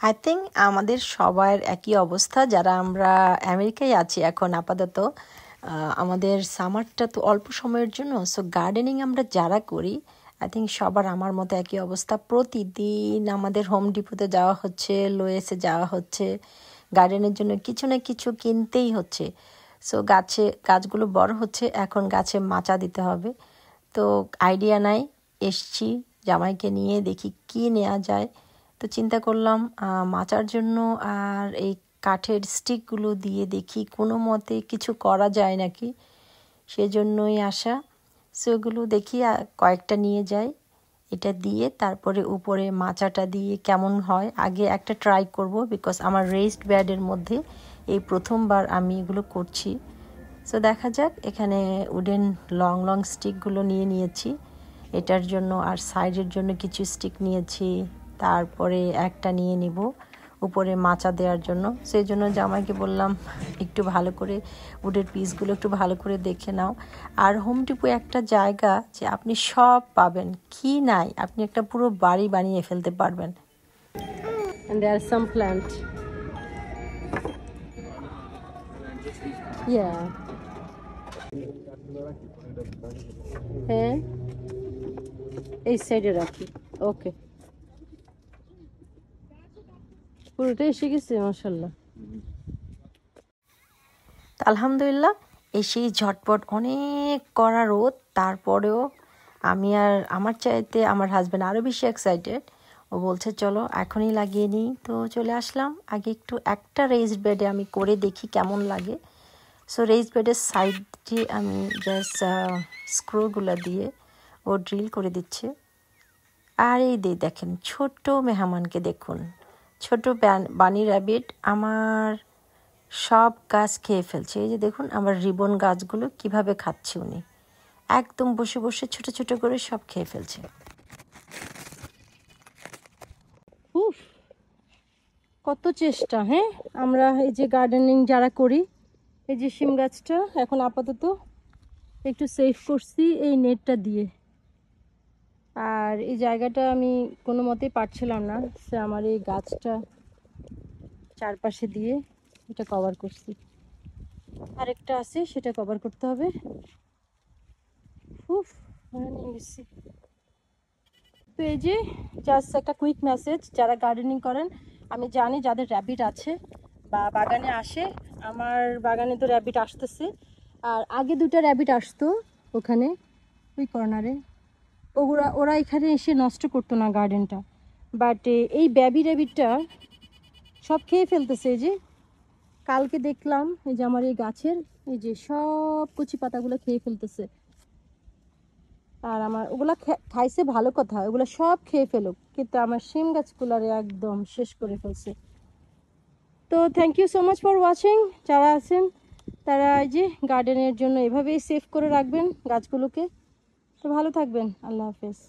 I think আমাদের সবার একই অবস্থা যারা আমরা আমেরিকায় আছি এখন আপাতত। আমাদের সামারটা তো অল্প সময়ের জন্য, সো গার্ডেনিং আমরা যারা করি আই থিঙ্ক সবার আমার মতো একই অবস্থা। প্রতিদিন আমাদের হোম ডিপোতে যাওয়া হচ্ছে, লোয়েসে যাওয়া হচ্ছে, গার্ডেনের জন্য কিছু না কিছু কিনতেই হচ্ছে। সো গাছগুলো বড় হচ্ছে, এখন গাছে মাচা দিতে হবে। তো আইডিয়া নাই, এসছি জামাইকে নিয়ে দেখি কি নেওয়া যায়। তো চিন্তা করলাম মাচার জন্য আর এই কাঠের স্টিকগুলো দিয়ে দেখি কোনো মতে কিছু করা যায় নাকি, সেজন্যই আসা। সেগুলো দেখি কয়েকটা নিয়ে যাই, এটা দিয়ে তারপরে উপরে মাচাটা দিয়ে কেমন হয় আগে একটা ট্রাই করব, বিকজ আমার রেইসড বেডের মধ্যে এই প্রথমবার আমি এগুলো করছি। সো দেখা যাক। এখানে উডেন লং লং স্টিকগুলো নিয়েছি এটার জন্য, আর সাইডের জন্য কিছু স্টিক নিয়েছি, তারপরে একটা নিয়ে নিব উপরে মাচা দেওয়ার জন্য। সেই জন্য জামাইকে বললাম একটু ভালো করে উডের পিসগুলো একটু ভালো করে দেখে নাও। আর হোম ডিপো একটা জায়গা যে আপনি সব পাবেন, কি নাই আপনি একটা পুরো বাড়ি বানিয়ে ফেলতে পারবেন। And there are some plants. Yeah. হ্যাঁ, এই সাইডে রাখি। ওকে, পুরোটা এসে গেছে মাশাআল্লাহ। আলহামদুলিল্লাহ এসেই ঝটপট অনেক কড়া রোদ, তারপরেও আমি আর আমার চাইতে আমার হাজব্যান্ড আরও বেশি এক্সাইটেড। ও বলছে চলো এখনই লাগিয়ে নিই। তো চলে আসলাম। আগে একটু একটা রেইসড বেডে আমি করে দেখি কেমন লাগে। সো রেইসড বেডের সাইডে আমি জাস্ট স্ক্রুগুলো দিয়ে ও ড্রিল করে দিচ্ছে। আর এই দেখেন ছোট্ট মেহমানকে দেখুন, ছোট বানি র্যাবিট আমার সব গাছ খেয়ে ফেলছে। এই যে দেখুন আমার রিবন গাছগুলো কিভাবে খাচ্ছে উনি, একদম বসে বসে ছোট ছোট করে সব খেয়ে ফেলছে। উফ, কত চেষ্টা। হ্যাঁ, আমরা এই যে গার্ডেনিং যারা করি, এই যে শিম গাছটা এখন আপাতত একটু সেভ করছি এই নেটটা দিয়ে। আর এই জায়গাটা আমি কোনো মতেই পারছিলাম না, সে আমার এই গাছটা চারপাশে দিয়ে এটা কভার করছি। আরেকটা আছে সেটা কভার করতে হবে। উফ, নিয়ে গেছি। তো এই যে জাস্ট একটা কুইক মেসেজ, যারা গার্ডেনিং করেন, আমি জানি যাদের র্যাবিট আছে বা বাগানে আসে, আমার বাগানে তো র্যাবিট আসতেছে, আর আগে দুটো র্যাবিট আসতো ওখানে ওই কর্নারে, ওরা এখানে এসে নষ্ট করতো না গার্ডেনটা। বাট এই বেবি র্যাবিটটা সব খেয়ে ফেলতেছে। এই যে কালকে দেখলাম এই যে আমার এই গাছের এই যে সব কচি পাতাগুলো খেয়ে ফেলতেছে। আর আমার ওগুলা খাইছে ভালো কথা, ওগুলো সব খেয়ে ফেলুক, কিন্তু আমার শিম গাছগুলারে একদম শেষ করে ফেলছে। তো thank you so much for watching. যারা আছেন তারা এই যে গার্ডেনের জন্য এভাবেই সেভ করে রাখবেন গাছগুলোকে। তো ভালো থাকবেন, আল্লাহ হাফেজ।